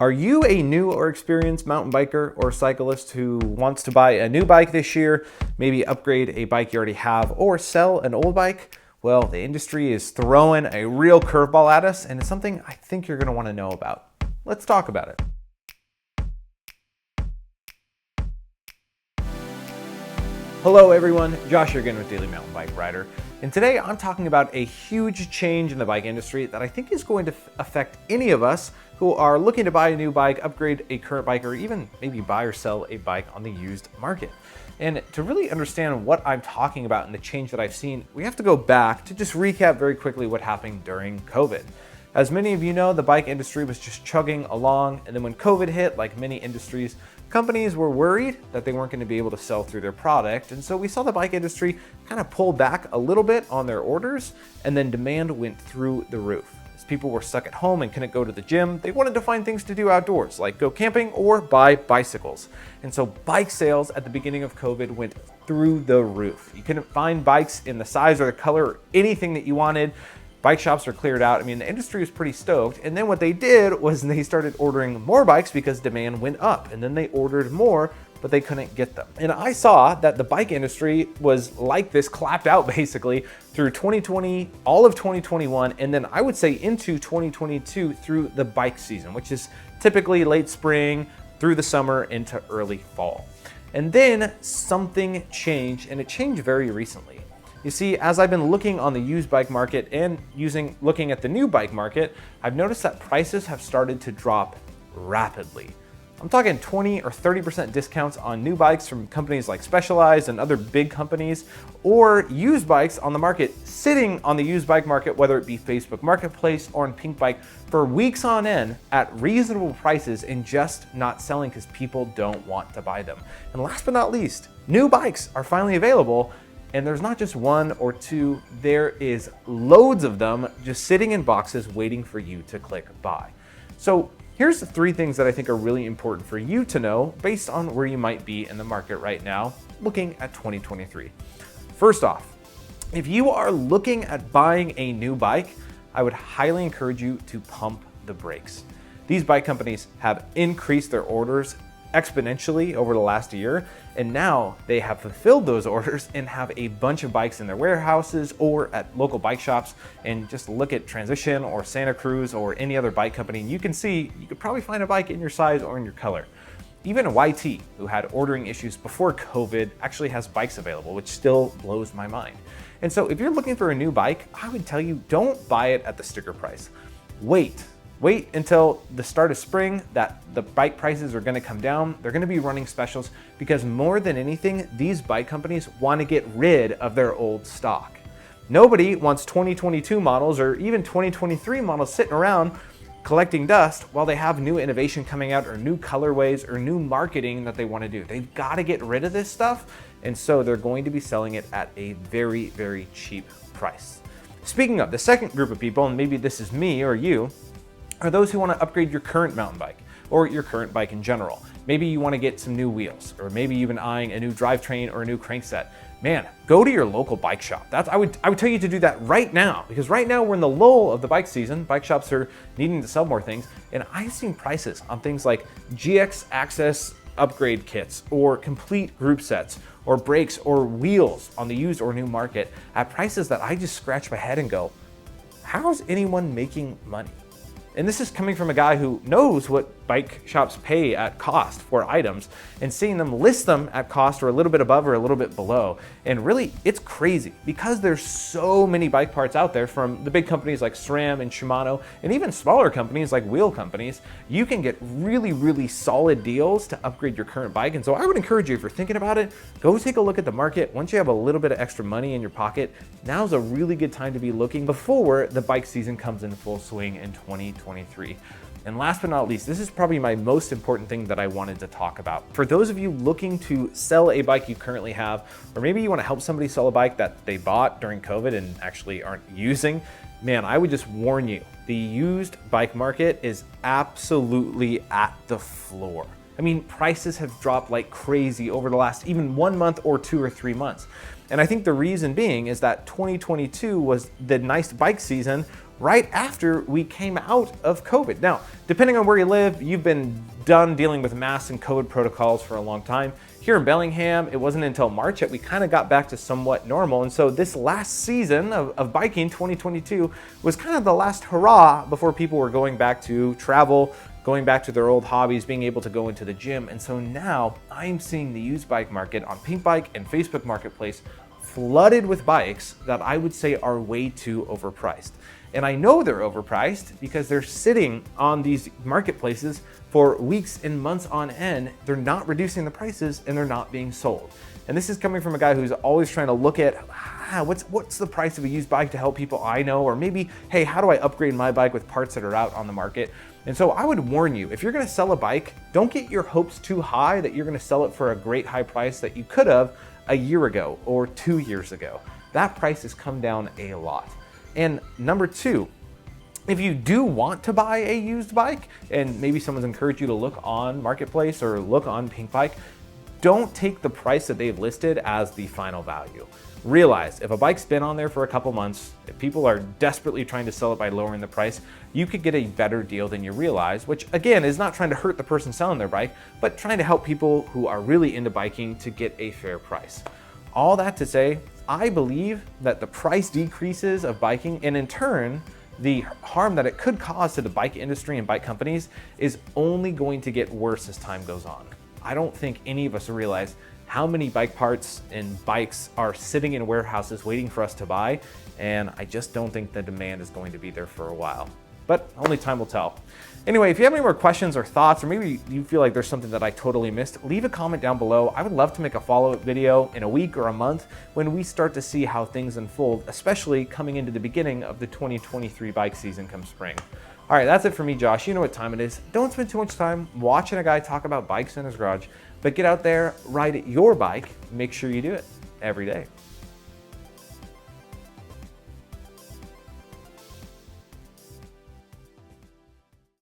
Are you a new or experienced mountain biker or cyclist who wants to buy a new bike this year, maybe upgrade a bike you already have, or sell an old bike? Well, the industry is throwing a real curveball at us, and it's something I think you're going to want to know about. Let's talk about it. Hello everyone, Josh here again with Daily Mountain Bike Rider, and today I'm talking about a huge change in the bike industry that I think is going to affect any of us who are looking to buy a new bike, upgrade a current bike, or even maybe buy or sell a bike on the used market. And to really understand what I'm talking about and the change that I've seen, we have to go back to just recap very quickly what happened during COVID. As many of you know, the bike industry was just chugging along, and then when COVID hit, like many industries, companies were worried that they weren't going to be able to sell through their product, and so we saw the bike industry kind of pull back a little bit on their orders, and then demand went through the roof. As people were stuck at home and couldn't go to the gym, they wanted to find things to do outdoors, like go camping or buy bicycles. And so bike sales at the beginning of COVID went through the roof. You couldn't find bikes in the size or the color or anything that you wanted. Bike shops are cleared out. I mean, the industry was pretty stoked. And then what they did was they started ordering more bikes because demand went up. And then they ordered more, but they couldn't get them. And I saw that the bike industry was like this, clapped out basically through 2020, all of 2021, and then I would say into 2022 through the bike season, which is typically late spring through the summer into early fall. And then something changed, and it changed very recently. You see, as I've been looking on the used bike market and looking at the new bike market, I've noticed that prices have started to drop rapidly. I'm talking 20 or 30% discounts on new bikes from companies like Specialized and other big companies, or used bikes on the market, sitting on the used bike market, whether it be Facebook Marketplace or on Pink Bike, for weeks on end at reasonable prices and just not selling because people don't want to buy them. And last but not least, new bikes are finally available. And there's not just one or two, there is loads of them just sitting in boxes waiting for you to click buy. So here's the three things that I think are really important for you to know based on where you might be in the market right now, looking at 2023. First off, if you are looking at buying a new bike, I would highly encourage you to pump the brakes. These bike companies have increased their orders exponentially over the last year, and now they have fulfilled those orders and have a bunch of bikes in their warehouses or at local bike shops. And just look at Transition or Santa Cruz or any other bike company, and you can see you could probably find a bike in your size or in your color. Even YT, who had ordering issues before COVID, actually has bikes available, which still blows my mind. And so if you're looking for a new bike, I would tell you don't buy it at the sticker price. Wait until the start of spring that the bike prices are going to come down. They're going to be running specials because more than anything, these bike companies want to get rid of their old stock. Nobody wants 2022 models or even 2023 models sitting around collecting dust while they have new innovation coming out or new colorways or new marketing that they want to do. They've got to get rid of this stuff, and so they're going to be selling it at a very, very cheap price. Speaking of the second group of people, and maybe this is me or you, are those who want to upgrade your current mountain bike or your current bike in general. Maybe you want to get some new wheels, or maybe you've been eyeing a new drivetrain or a new crankset. Man, go to your local bike shop. I would tell you to do that right now, because right now we're in the lull of the bike season. Bike shops are needing to sell more things, and I've seen prices on things like GX Access upgrade kits or complete group sets or brakes or wheels on the used or new market at prices that I just scratch my head and go, how is anyone making money? And this is coming from a guy who knows what bike shops pay at cost for items and seeing them list them at cost or a little bit above or a little bit below. And really, it's crazy because there's so many bike parts out there from the big companies like SRAM and Shimano, and even smaller companies like wheel companies. You can get really, really solid deals to upgrade your current bike. And so I would encourage you, if you're thinking about it, go take a look at the market. Once you have a little bit of extra money in your pocket, now's a really good time to be looking before the bike season comes in full swing in 2023. And last but not least, this is probably my most important thing that I wanted to talk about. For those of you looking to sell a bike you currently have, or maybe you want to help somebody sell a bike that they bought during COVID and actually aren't using, man, I would just warn you, the used bike market is absolutely at the floor. I mean, prices have dropped like crazy over the last even 1 month or 2 or 3 months. And I think the reason being is that 2022 was the nice bike season right after we came out of COVID. Now, depending on where you live, you've been done dealing with masks and COVID protocols for a long time. Here in Bellingham, it wasn't until March that we kind of got back to somewhat normal. And so this last season of biking, 2022, was kind of the last hurrah before people were going back to travel, going back to their old hobbies, being able to go into the gym. And so now I'm seeing the used bike market on Pink Bike and Facebook Marketplace flooded with bikes that I would say are way too overpriced. And I know they're overpriced because they're sitting on these marketplaces for weeks and months on end. They're not reducing the prices and they're not being sold. And this is coming from a guy who's always trying to look at what's the price of a used bike to help people I know, or maybe, hey, how do I upgrade my bike with parts that are out on the market? And so I would warn you, if you're gonna sell a bike, don't get your hopes too high that you're gonna sell it for a great high price that you could have a year ago or 2 years ago. That price has come down a lot. And number two, if you do want to buy a used bike, and maybe someone's encouraged you to look on Marketplace or look on Pink Bike, don't take the price that they've listed as the final value. Realize if a bike's been on there for a couple months, if people are desperately trying to sell it by lowering the price, you could get a better deal than you realize, which again is not trying to hurt the person selling their bike, but trying to help people who are really into biking to get a fair price. All that to say, I believe that the price decreases of biking, and in turn, the harm that it could cause to the bike industry and bike companies is only going to get worse as time goes on. I don't think any of us realize how many bike parts and bikes are sitting in warehouses waiting for us to buy, and I just don't think the demand is going to be there for a while. But only time will tell. Anyway, if you have any more questions or thoughts, or maybe you feel like there's something that I totally missed, leave a comment down below. I would love to make a follow-up video in a week or a month when we start to see how things unfold, especially coming into the beginning of the 2023 bike season come spring. All right, that's it for me, Josh. You know what time it is. Don't spend too much time watching a guy talk about bikes in his garage, but get out there, ride your bike, make sure you do it every day.